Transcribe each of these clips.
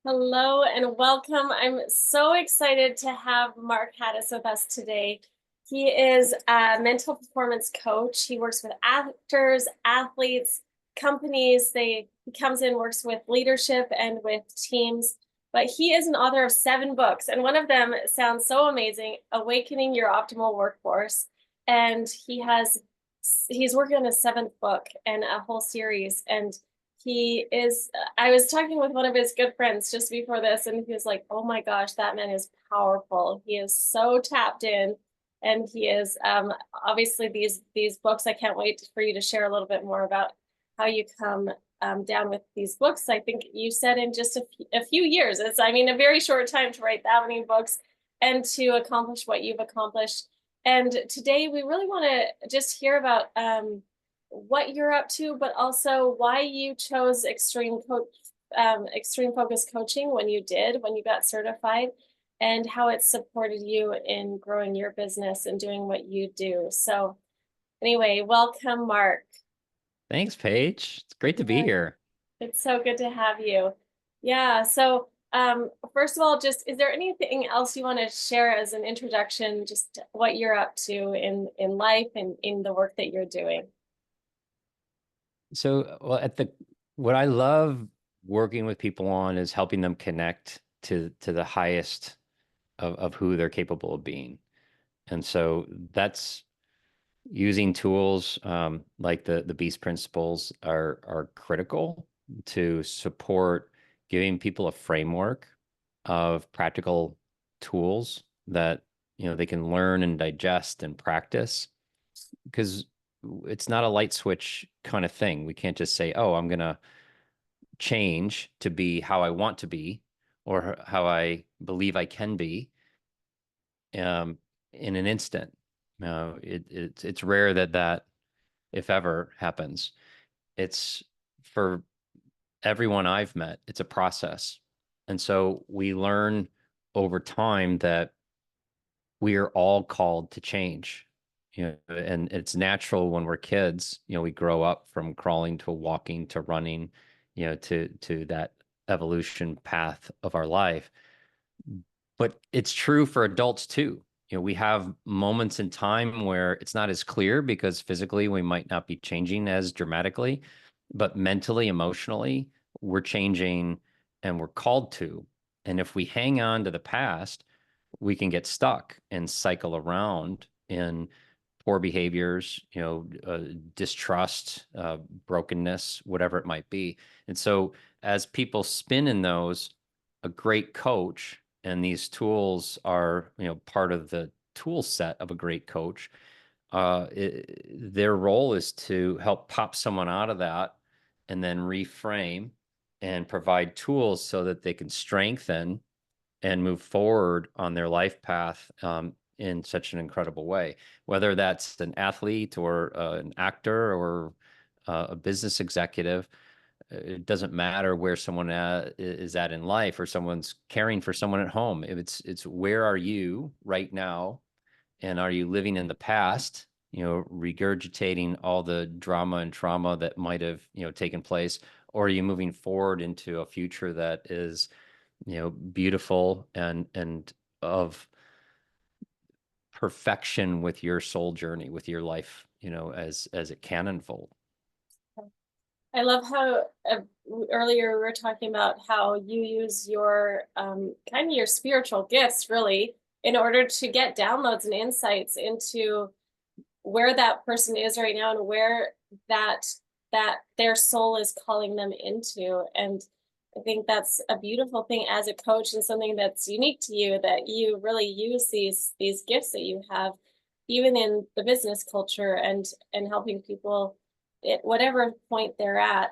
Hello and welcome. I'm so excited to have Mark Hattas with us today. He is a mental performance coach. He works with actors, athletes, companies. He comes in, works with leadership and with teams. But he is an author of 7 books, and one of them sounds so amazing, Awakening Your Optimal Workforce. And he's working on a seventh book and a whole series. And I was talking with one of his good friends just before this, and he was like, oh my gosh, that man is powerful. He is so tapped in. And he is obviously these books. I can't wait for you to share a little bit more about how you come down with these books. I think you said in just a few years. I mean, a very short time to write that many books and to accomplish what you've accomplished. And today we really want to just hear about what you're up to, but also why you chose extreme focus coaching when you got certified, and how it supported you in growing your business and doing what you do. So anyway, welcome, Mark. Thanks, Paige. It's great to be Yeah, here. it's so good to have you. Yeah. So first of all, just is there anything else you want to share as an introduction, just what you're up to in life and in the work that you're doing? Well, what I love working with people on is helping them connect to the highest of who they're capable of being. And so that's using tools like the Beast principles are critical to support giving people a framework of practical tools that they can learn and digest and practice, because it's not a light switch kind of thing. We can't just say, "Oh, I'm going to change to be how I want to be or how I believe I can be in an instant." It's rare that if ever happens. It's for everyone I've met, it's a process. And so we learn over time that we are all called to change. And it's natural when we're kids. We grow up from crawling to walking to running, to that evolution path of our life. But it's true for adults too. We have moments in time where it's not as clear because physically we might not be changing as dramatically, but mentally, emotionally, we're changing and we're called to. And if we hang on to the past, we can get stuck and cycle around in poor behaviors, distrust, brokenness, whatever it might be. And so as people spin in those, a great coach, and these tools are, part of the tool set of a great coach, their role is to help pop someone out of that and then reframe and provide tools so that they can strengthen and move forward on their life path in such an incredible way. Whether that's an athlete or an actor or a business executive, it doesn't matter where someone is at in life, or someone's caring for someone at home. If it's where are you right now, and are you living in the past, regurgitating all the drama and trauma that might have taken place, or are you moving forward into a future that is beautiful and of perfection with your soul journey, with your life, as it can unfold. I love how earlier we were talking about how you use your kind of your spiritual gifts really in order to get downloads and insights into where that person is right now and where that their soul is calling them into. And I think that's a beautiful thing as a coach, and something that's unique to you, that you really use these gifts that you have even in the business culture and helping people at whatever point they're at.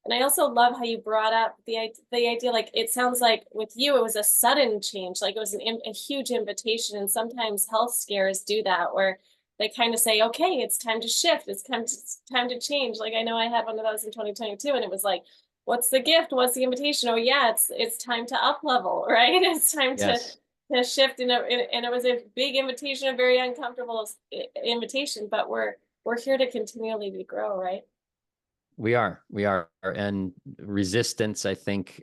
And I also love how you brought up the idea, like it sounds like with you it was a sudden change, like it was a huge invitation. And sometimes health scares do that, where they kind of say, okay, it's time to shift, time to change. Like I know I had one of those in 2022, and it was like, what's the gift, what's the invitation? Oh yeah, it's time to up level, right? It's time Yes, to shift. And it was a big invitation, a very uncomfortable invitation, but we're here to continually to grow, right? we are. And resistance, I think,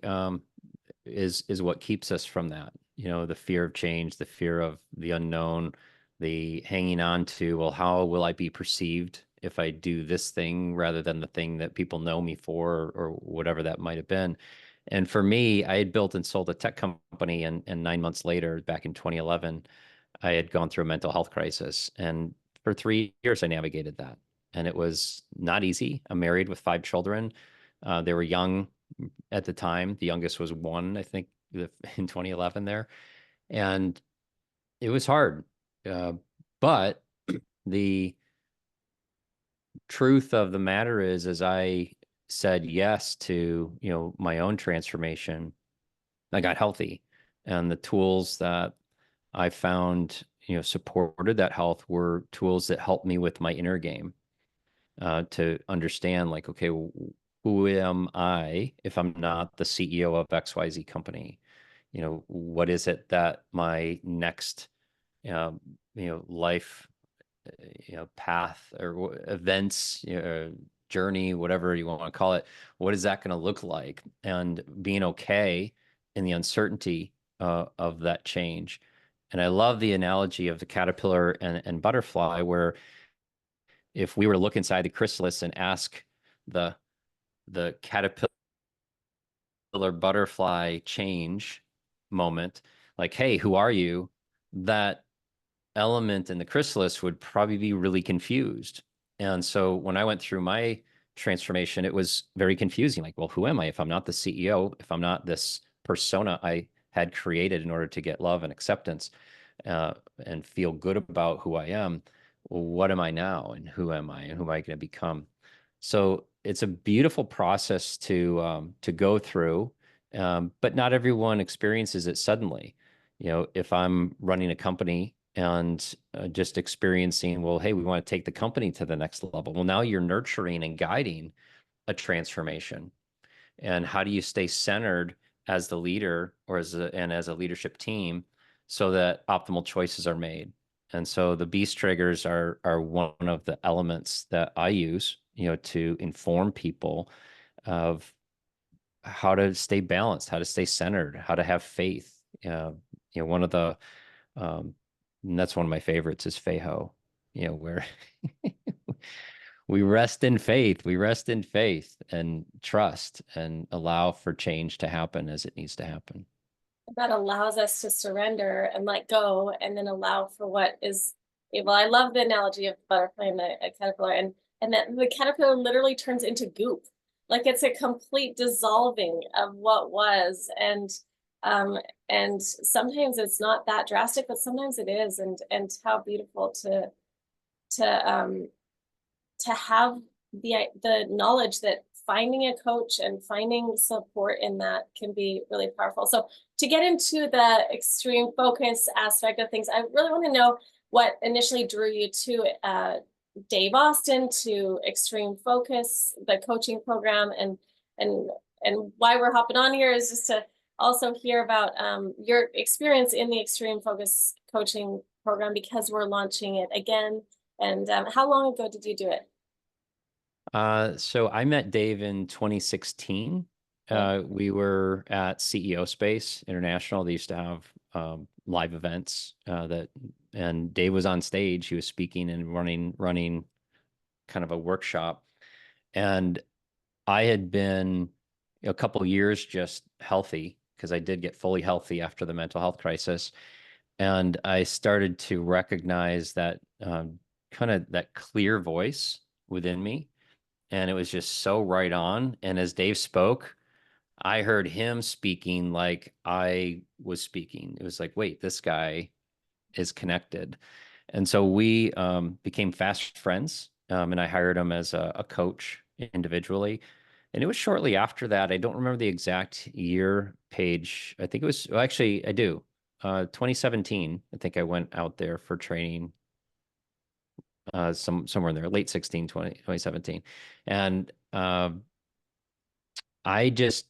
is what keeps us from that. You know, the fear of change, the fear of the unknown, the hanging on to, well, how will I be perceived if I do this thing rather than the thing that people know me for, or whatever that might have been. And for me, I had built and sold a tech company, and 9 months later, back in 2011, I had gone through a mental health crisis. And for 3 years, I navigated that. And it was not easy. I'm married with 5 children. They were young at the time. The youngest was 1, I think, in 2011 there. And it was hard. But the truth of the matter is, as I said yes to, my own transformation, I got healthy. And the tools that I found, supported that health were tools that helped me with my inner game, to understand, like, okay, who am I if I'm not the CEO of XYZ company? What is it that my next, life, path or events, journey, whatever you want to call it, what is that going to look like? And being okay in the uncertainty of that change. And I love the analogy of the caterpillar and butterfly, where if we were to look inside the chrysalis and ask the caterpillar butterfly change moment, like, hey, who are you? That element in the chrysalis would probably be really confused. And so when I went through my transformation, it was very confusing. Like, well, who am I if I'm not the CEO, if I'm not this persona I had created in order to get love and acceptance, and feel good about who I am? Well, what am I now, and who am I, and who am I going to become? So it's a beautiful process to go through, but not everyone experiences it suddenly. If I'm running a company and just experiencing, well, hey, we want to take the company to the next level. Well, now you're nurturing and guiding a transformation. And how do you stay centered as the leader, or as a leadership team, so that optimal choices are made? And so the beast triggers are one of the elements that I use, to inform people of how to stay balanced, how to stay centered, how to have faith. One of the and that's one of my favorites is Feiho, where we rest in faith and trust, and allow for change to happen as it needs to happen. That allows us to surrender and let go, and then allow for what is. Well, I love the analogy of the butterfly and the caterpillar, and that the caterpillar literally turns into goop. Like, it's a complete dissolving of what was. Um and sometimes it's not that drastic, but sometimes it is. And how beautiful to to have the knowledge that finding a coach and finding support in that can be really powerful. So to get into the extreme focus aspect of things, I really want to know what initially drew you to Dave Austin, to extreme focus, the coaching program, and and why we're hopping on here is just to also hear about your experience in the extreme focus coaching program, because we're launching it again. And how long ago did you do it? So I met Dave in 2016. We were at CEO Space International. They used to have live events, and Dave was on stage. He was speaking and running kind of a workshop. And I had been a couple years just healthy, because I did get fully healthy after the mental health crisis. And I started to recognize that kind of that clear voice within me. And it was just so right on. And as Dave spoke, I heard him speaking like I was speaking. It was like, wait, this guy is connected. And so we became fast friends, and I hired him as a coach individually. And it was shortly after that. I don't remember the exact year, Paige. I think it was, well, actually, I do. 2017, I think I went out there for training, somewhere in there, late 2017. And I just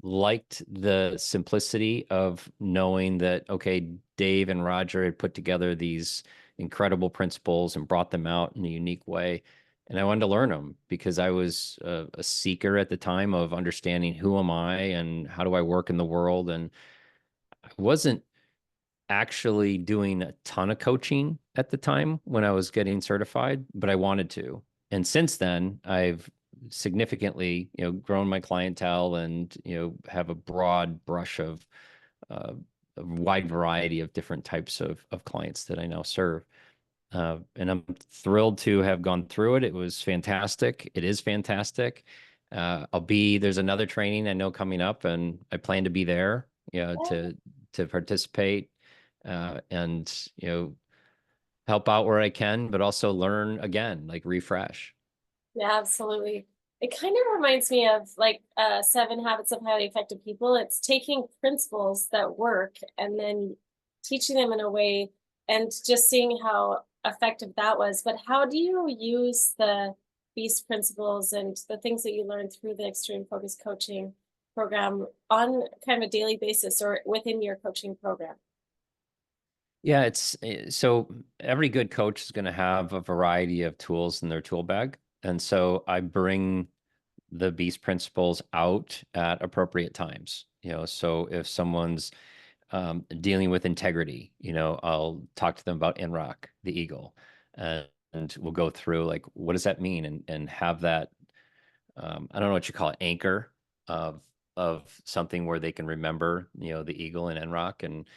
liked the simplicity of knowing that, okay, Dave and Roger had put together these incredible principles and brought them out in a unique way. and I wanted to learn them because I was a seeker at the time of understanding who am I and how do I work in the world. And I wasn't actually doing a ton of coaching at the time when I was getting certified, but I wanted to. And since then, I've significantly, grown my clientele and, have a broad brush of uh, a wide variety of different types of clients that I now serve. And I'm thrilled to have gone through it. It was fantastic. It is fantastic. There's another training I know coming up, and I plan to be there, to participate, and, help out where I can, but also learn again, like refresh. Yeah, absolutely. It kind of reminds me of like 7 Habits of Highly Effective People. It's taking principles that work and then teaching them in a way and just seeing how effective that was. But how do you use these principles and the things that you learned through the Extreme Focus Coaching program on kind of a daily basis or within your coaching program? Yeah, so every good coach is going to have a variety of tools in their tool bag. And so I bring the Beast principles out at appropriate times. So if someone's dealing with integrity, I'll talk to them about Enrock, the eagle, and we'll go through like, what does that mean? And have that, I don't know what you call it, anchor of something where they can remember, the eagle and Enrock, and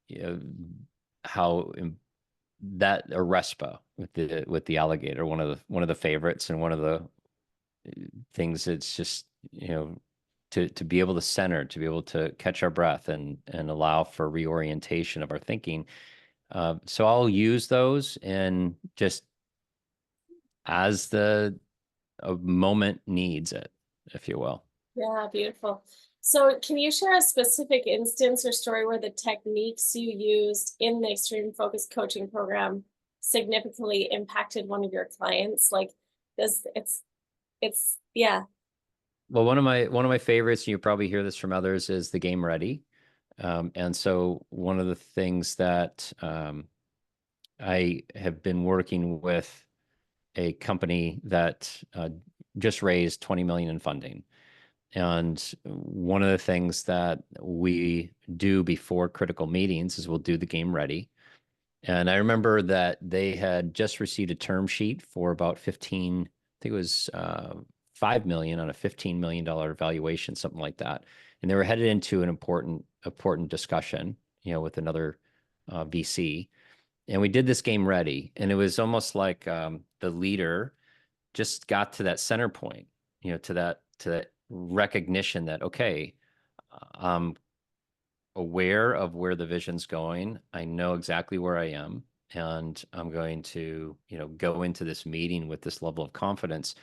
you know, how that, or Respa with the alligator, one of the favorites, and one of the things that's just, to be able to center, to be able to catch our breath and allow for reorientation of our thinking. So I'll use those, and just as the moment needs it, if you will. Yeah, beautiful. So, can you share a specific instance or story where the techniques you used in the Extreme Focus Coaching program significantly impacted one of your clients? Like, this, yeah, Well, one of my favorites, and you probably hear this from others, is the game ready. And so one of the things that I have been working with a company that just raised 20 million in funding. And one of the things that we do before critical meetings is we'll do the game ready. And I remember that they had just received a term sheet for about 15, I think it was 5 million on a $15 million valuation, something like that. And they were headed into an important discussion, with another VC. And we did this game ready. And it was almost like the leader just got to that center point, to that recognition that, okay, I'm aware of where the vision's going. I know exactly where I am, and I'm going to, go into this meeting with this level of confidence.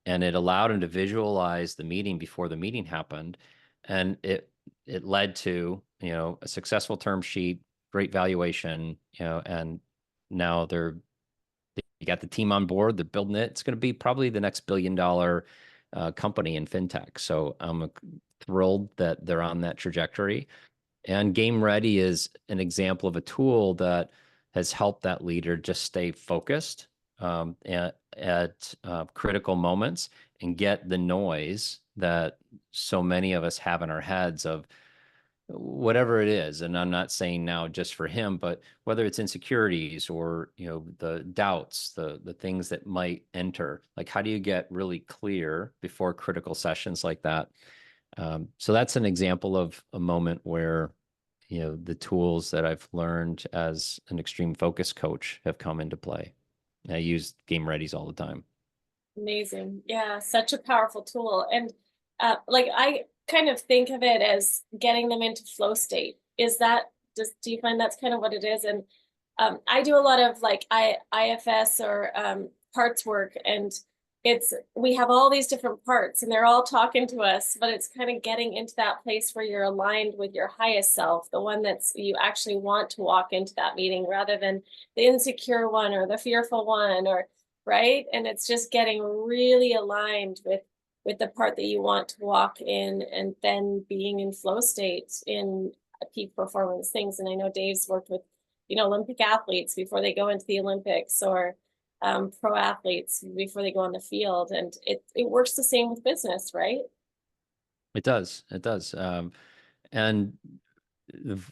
And it allowed him to visualize the meeting before the meeting happened, and it led to, a successful term sheet, great valuation, and now you got the team on board. They're building it. It's going to be probably the next billion-dollar company in fintech. So I'm thrilled that they're on that trajectory. And Game Ready is an example of a tool that has helped that leader just stay focused at critical moments, and get the noise that so many of us have in our heads of whatever it is. And I'm not saying now just for him, but whether it's insecurities or, the doubts, the things that might enter, like, how do you get really clear before critical sessions like that? So that's an example of a moment where, the tools that I've learned as an extreme focus coach have come into play. I use game readies all the time. amazing. Yeah, such a powerful tool. And like I kind of think of it as getting them into flow state. Do you find that's kind of what it is? And I do a lot of like IFS or parts work, and we have all these different parts and they're all talking to us, but it's kind of getting into that place where you're aligned with your highest self, the one that's you actually want to walk into that meeting rather than the insecure one or the fearful one, or right. And it's just getting really aligned with the part that you want to walk in, and then being in flow state in peak performance things. And I know Dave's worked with Olympic athletes before they go into the Olympics, or pro athletes before they go on the field. And it works the same with business, right? It does. It does. And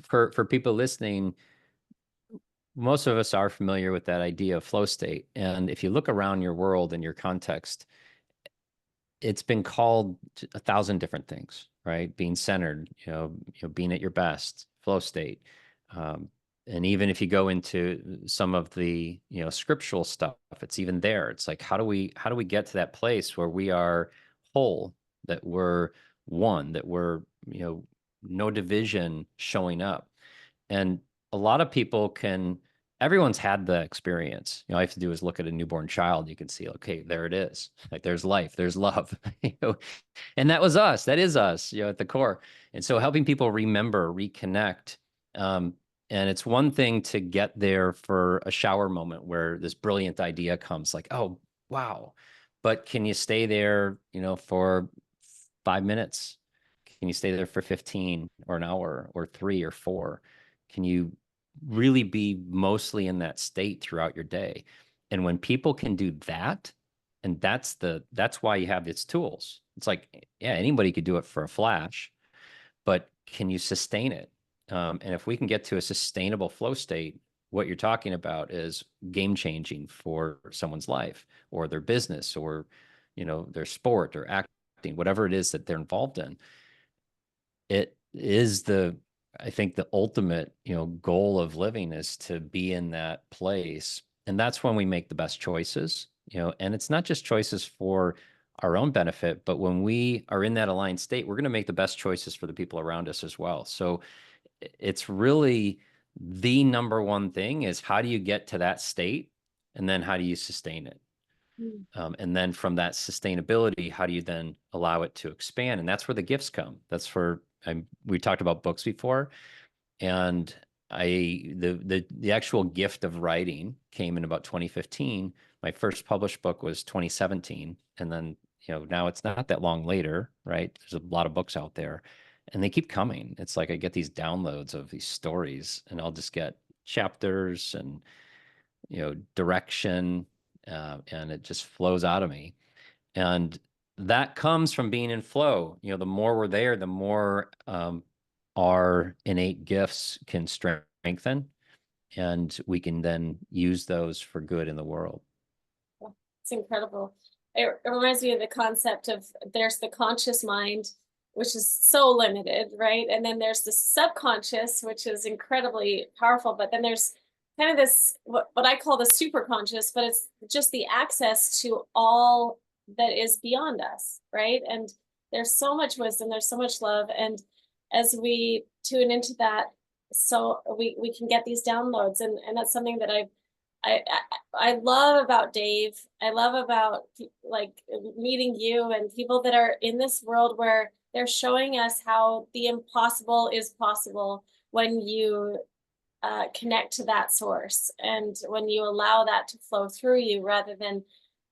for people listening, most of us are familiar with that idea of flow state. And if you look around your world and your context, it's been called 1,000 different things, right? Being centered, being at your best, flow state. Um, and even if you go into some of the, scriptural stuff, it's even there. It's like, how do we get to that place where we are whole, that we're one, that we're, no division showing up? And a lot of people everyone's had the experience. All you have to do is look at a newborn child. You can see, okay, there it is. Like there's life, there's love, and that was us. That is us, at the core. And so helping people remember, reconnect. Um, and it's one thing to get there for a shower moment where this brilliant idea comes like, oh, wow. But can you stay there, for 5 minutes? Can you stay there for 15 or an hour or 3 or 4? Can you really be mostly in that state throughout your day? And when people can do that, and that's why you have its tools. It's like, yeah, anybody could do it for a flash, but can you sustain it? And if we can get to a sustainable flow state, what you're talking about is game changing for someone's life or their business or, their sport or acting, whatever it is that they're involved in. It is I think the ultimate, goal of living is to be in that place. And that's when we make the best choices, and it's not just choices for our own benefit, but when we are in that aligned state, we're going to make the best choices for the people around us as well. So it's really the number one thing is how do you get to that state? And then how do you sustain it? Mm. And then from that sustainability, how do you then allow it to expand? And that's where the gifts come. We talked about books before, and the actual gift of writing came in about 2015. My first published book was 2017, and then now it's not that long later, right? There's a lot of books out there, and they keep coming. It's like I get these downloads of these stories, and I'll just get chapters and direction, and it just flows out of me. And that comes from being in flow. The more we're there, the more our innate gifts can strengthen, and we can then use those for good in the world. It's incredible. It reminds me of the concept of there's the conscious mind, which is so limited, right? And then there's the subconscious, which is incredibly powerful. But then there's kind of this, what I call the super conscious, but it's just the access to all that is beyond us, right? And there's so much wisdom, there's so much love. And as we tune into that, so we can get these downloads. And that's something that I, I love about Dave. I love about like meeting you and people that are in this world where they're showing us how the impossible is possible when you connect to that source and when you allow that to flow through you rather than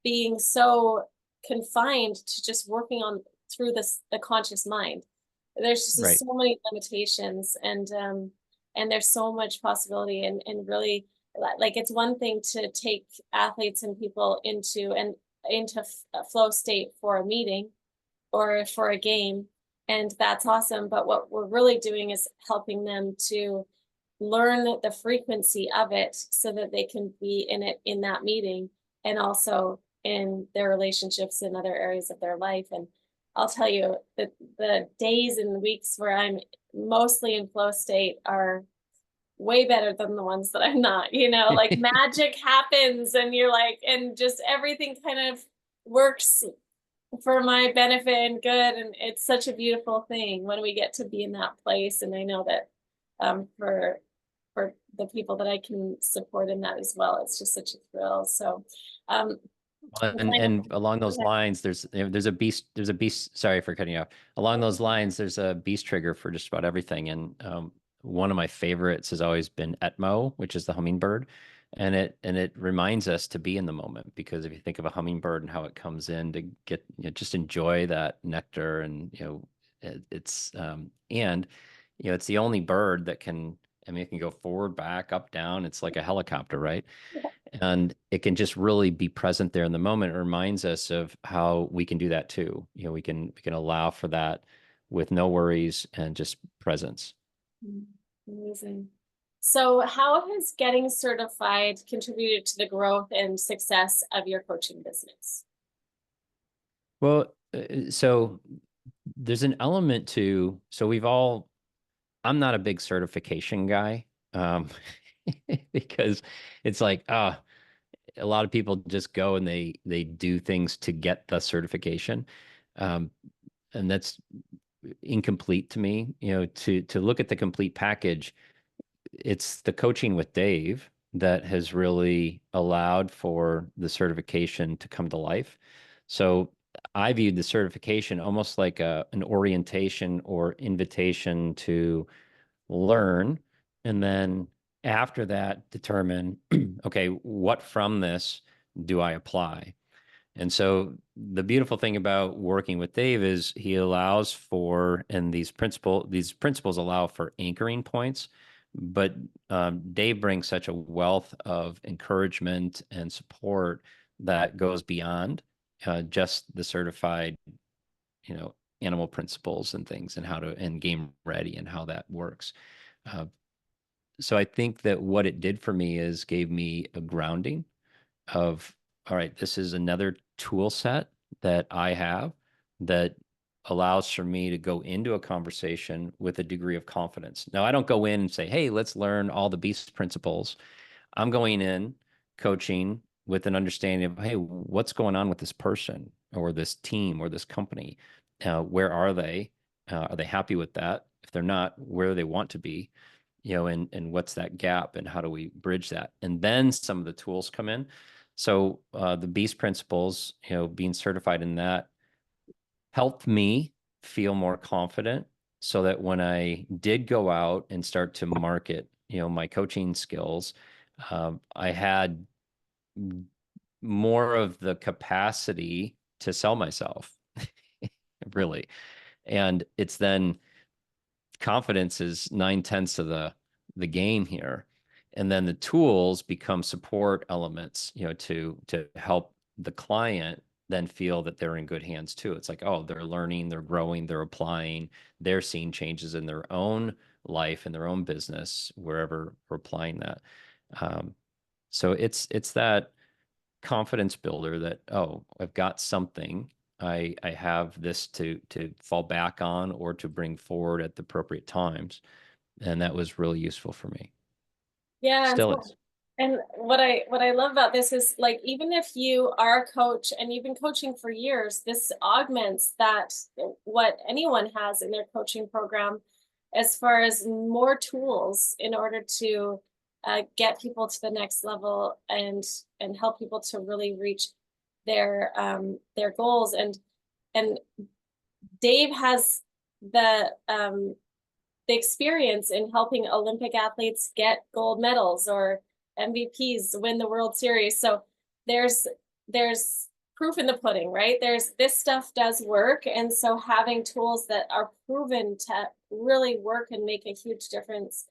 being so confined to just working on through the conscious mind. There's just Right. so many limitations and there's so much possibility and really like it's one thing to take athletes and people into a flow state for a meeting or for a game, and that's awesome, but what we're really doing is helping them to learn the frequency of it so that they can be in it in that meeting and also in their relationships in other areas of their life. And I'll tell you that the days and weeks where I'm mostly in flow state are way better than the ones that I'm not, like magic happens and you're like, and just everything kind of works for my benefit and good. And it's such a beautiful thing when we get to be in that place. And I know that for the people that I can support in that as well, it's just such a thrill. So And along those lines, there's a beast. Sorry for cutting you off. Along those lines, there's a beast trigger for just about everything. And one of my favorites has always been Etmo, which is the hummingbird, and it reminds us to be in the moment, because if you think of a hummingbird and how it comes in to get just enjoy that nectar, and it's and it's the only bird that can. I mean, it can go forward, back, up, down. It's like a helicopter, right? And it can just really be present there in the moment. It reminds us of how we can do that too. We can allow for that with no worries and just presence. Mm, amazing. So, how has getting certified contributed to the growth and success of your coaching business? Well, so there's an element to, so I'm not a big certification guy, because it's like, a lot of people just go and they do things to get the certification. Um, and that's incomplete to me. To look at the complete package, it's the coaching with Dave that has really allowed for the certification to come to life. So I viewed the certification almost like an orientation or invitation to learn, and then after that determine, okay, what from this do I apply? And so the beautiful thing about working with Dave is he allows for, and these principles allow for anchoring points, but Dave brings such a wealth of encouragement and support that goes beyond just the certified, animal principles and things, and how to, and game ready and how that works. Uh, so I think that what it did for me is gave me a grounding of, all right, this is another tool set that I have that allows for me to go into a conversation with a degree of confidence. Now, I don't go in and say, hey, let's learn all the beast principles. I'm going in coaching with an understanding of, hey, what's going on with this person or this team or this company? Where are they? Are they happy with that? If they're not, where do they want to be? And what's that gap and how do we bridge that? And then some of the tools come in. So the Beast principles, being certified in that helped me feel more confident so that when I did go out and start to market, my coaching skills, I had more of the capacity to sell myself, really. And it's then confidence is 9/10 of the game here. And then the tools become support elements, to help the client then feel that they're in good hands too. It's like, oh, they're learning, they're growing, they're applying, they're seeing changes in their own life and their own business, wherever we're applying that. Um, so it's that confidence builder that, oh, I've got something. I have this to fall back on or to bring forward at the appropriate times. And that was really useful for me. Yeah, Still so is. and what I love about this is like even if you are a coach and you've been coaching for years, this augments that what anyone has in their coaching program as far as more tools in order to get people to the next level and help people to really reach their goals and Dave has the experience in helping Olympic athletes get gold medals or MVPs win the World Series. So there's proof in the pudding, right? There's this stuff does work. And so having tools that are proven to really work and make a huge difference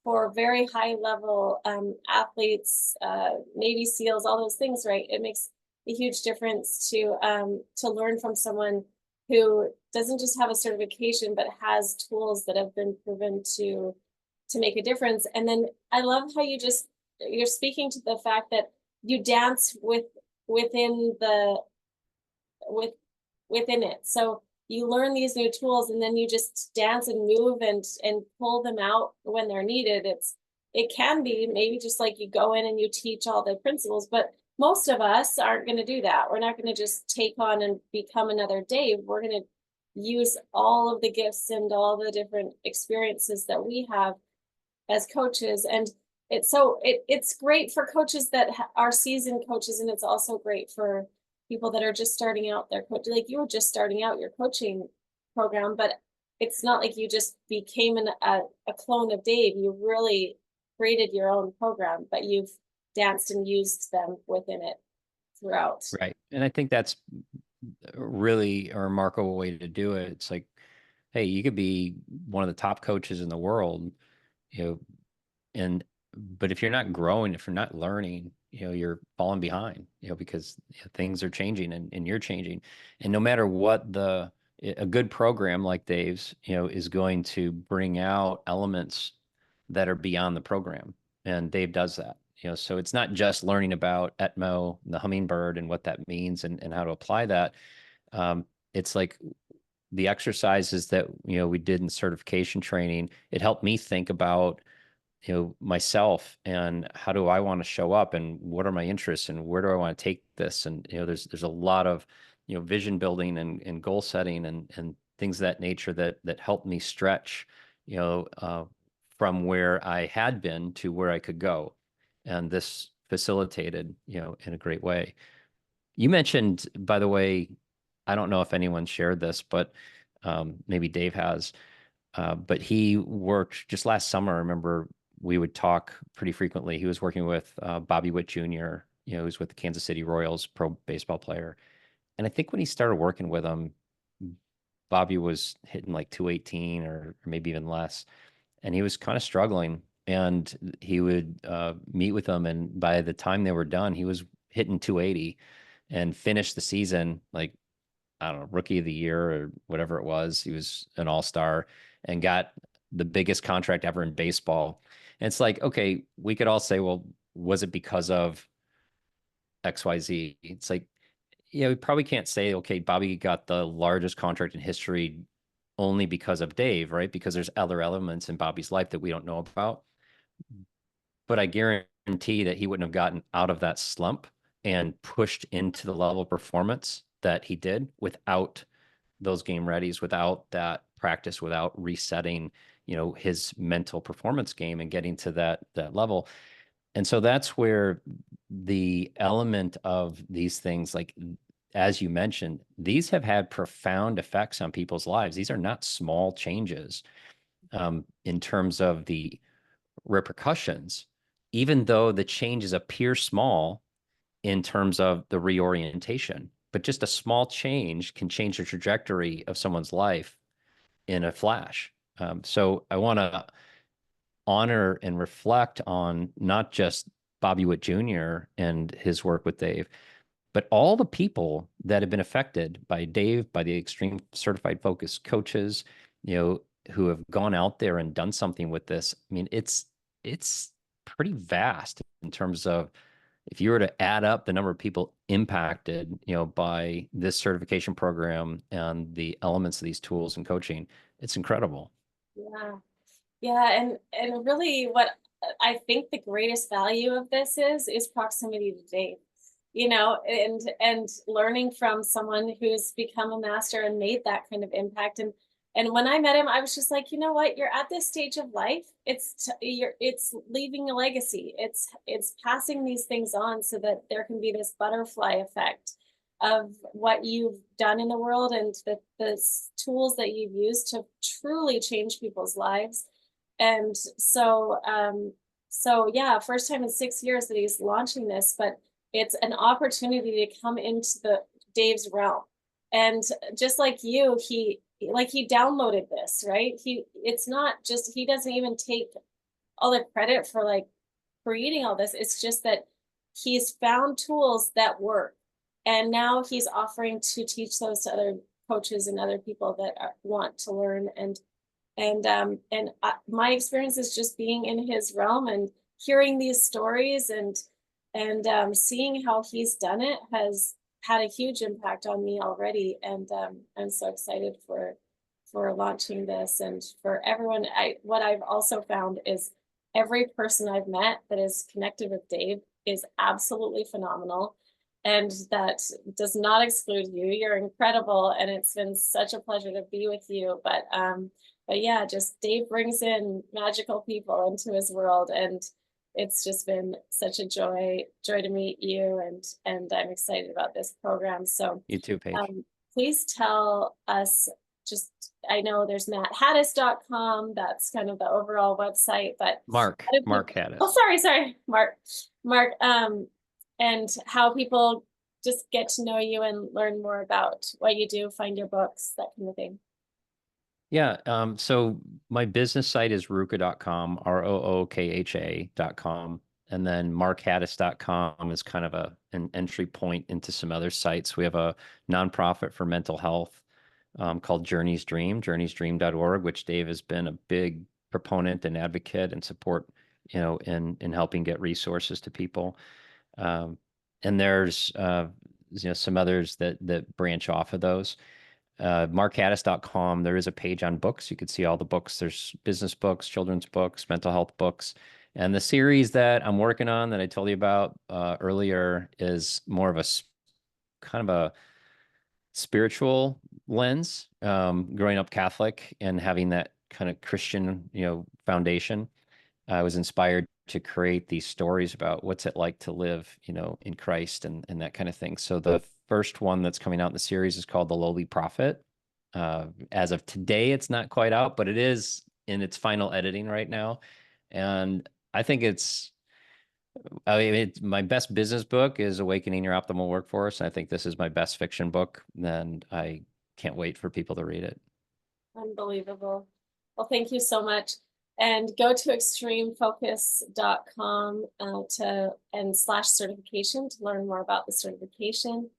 for very high level athletes, Navy SEALs, all those things, right? It makes a huge difference to learn from someone who doesn't just have a certification but has tools that have been proven to make a difference. And then I love how you're speaking to the fact that you dance within the with within it. So you learn these new tools and then you just dance and move and pull them out when they're needed. It can be maybe just like you go in and you teach all the principles, but most of us aren't going to do that. We're not going to just take on and become another Dave. We're going to use all of the gifts and all the different experiences that we have as coaches. And it's great for coaches that are seasoned coaches, and it's also great for people that are just starting out their coach. Like you were just starting out your coaching program, but it's not like you just became a clone of Dave. You really created your own program, but you've danced and used them within it throughout. Right. And I think that's really a remarkable way to do it. It's like, hey, you could be one of the top coaches in the world, you know, and But if you're not growing, if you're not learning, you're falling behind, because things are changing and you're changing. And no matter what a good program like Dave's, is going to bring out elements that are beyond the program. And Dave does that, so it's not just learning about ETMO, the hummingbird and what that means and how to apply that. It's like the exercises that, we did in certification training. It helped me think about myself and how do I want to show up and what are my interests and where do I want to take this. And there's a lot of vision building and goal setting and things of that nature that helped me stretch you know uh, from where I had been to where I could go, and this facilitated in a great way. You mentioned, by the way, I don't know if anyone shared this, but maybe Dave has, but he worked just last summer. I remember we would talk pretty frequently. He was working with Bobby Witt Jr., who's with the Kansas City Royals, pro baseball player. And I think when he started working with him, Bobby was hitting like 218 or maybe even less. And he was kind of struggling. And he would meet with them. And by the time they were done, he was hitting 280 and finished the season like, I don't know, rookie of the year or whatever it was. He was an all-star and got the biggest contract ever in baseball. And it's like, okay, we could all say, well, was it because of XYZ? It's like, we probably can't say, okay, Bobby got the largest contract in history only because of Dave, right? Because there's other elements in Bobby's life that we don't know about. But I guarantee that he wouldn't have gotten out of that slump and pushed into the level of performance that he did without those game readies, without that practice, without resetting, his mental performance game and getting to that level. And so that's where the element of these things, like as you mentioned, these have had profound effects on people's lives. These are not small changes in terms of the repercussions, even though the changes appear small in terms of the reorientation. But just a small change can change the trajectory of someone's life in a flash. So I want to honor and reflect on not just Bobby Witt Jr. and his work with Dave, but all the people that have been affected by Dave, by the extreme certified focus coaches, who have gone out there and done something with this. I mean, it's pretty vast in terms of if you were to add up the number of people impacted, by this certification program and the elements of these tools and coaching, it's incredible. Yeah. Yeah, and really what I think the greatest value of this is proximity to Dave. And learning from someone who's become a master and made that kind of impact. And when I met him, I was just like, you know what? You're at this stage of life. It's leaving a legacy. It's passing these things on so that there can be this butterfly effect of what you've done in the world and the tools that you've used to truly change people's lives. And so yeah, first time in 6 years that he's launching this, but it's an opportunity to come into the Dave's realm. And just like you, he downloaded this, right? It's not just, he doesn't even take all the credit for like creating all this. It's just that he's found tools that work. And now he's offering to teach those to other coaches and other people that want to learn. My experience is just being in his realm and hearing these stories and seeing how he's done it has had a huge impact on me already. And I'm so excited for launching this and for everyone. What I've also found is every person I've met that is connected with Dave is absolutely phenomenal. And that does not exclude you. You're incredible. And it's been such a pleasure to be with you. But yeah, just Dave brings in magical people into his world, and it's just been such a joy to meet you, and I'm excited about this program. So You too, Paige. please tell us, just, I know there's matthattas.com, that's kind of the overall website, but Mark oh, Hattas. sorry, Mark, and how people just get to know you and learn more about what you do, find your books, that kind of thing. Yeah. So my business site is rookha.com, rookha.com. And then markhattas.com is kind of an entry point into some other sites. We have a nonprofit for mental health called journeysdream.org, which Dave has been a big proponent and advocate and support, in helping get resources to people. And there's some others that branch off of those. Markhattas.com, there is a page on books. You could see all the books. There's business books, children's books, mental health books. And the series that I'm working on that I told you about earlier is more of kind of a spiritual lens. Growing up Catholic and having that kind of Christian, foundation, I was inspired to create these stories about what's it like to live, in Christ and that kind of thing. So the first one that's coming out in the series is called The Lowly Prophet. As of today, it's not quite out, but it is in its final editing right now. And I mean, my best business book is Awakening Your Optimal Workforce. I think this is my best fiction book, and I can't wait for people to read it. Unbelievable. Well, thank you so much. And go to extremefocus.com and slash certification to learn more about the certification.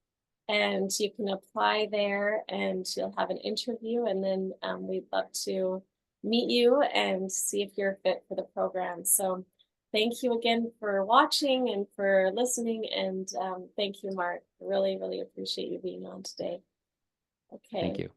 And you can apply there and you'll have an interview. And then we'd love to meet you and see if you're fit for the program. So thank you again for watching and for listening. And thank you, Mark. Really, really appreciate you being on today. Okay. Thank you.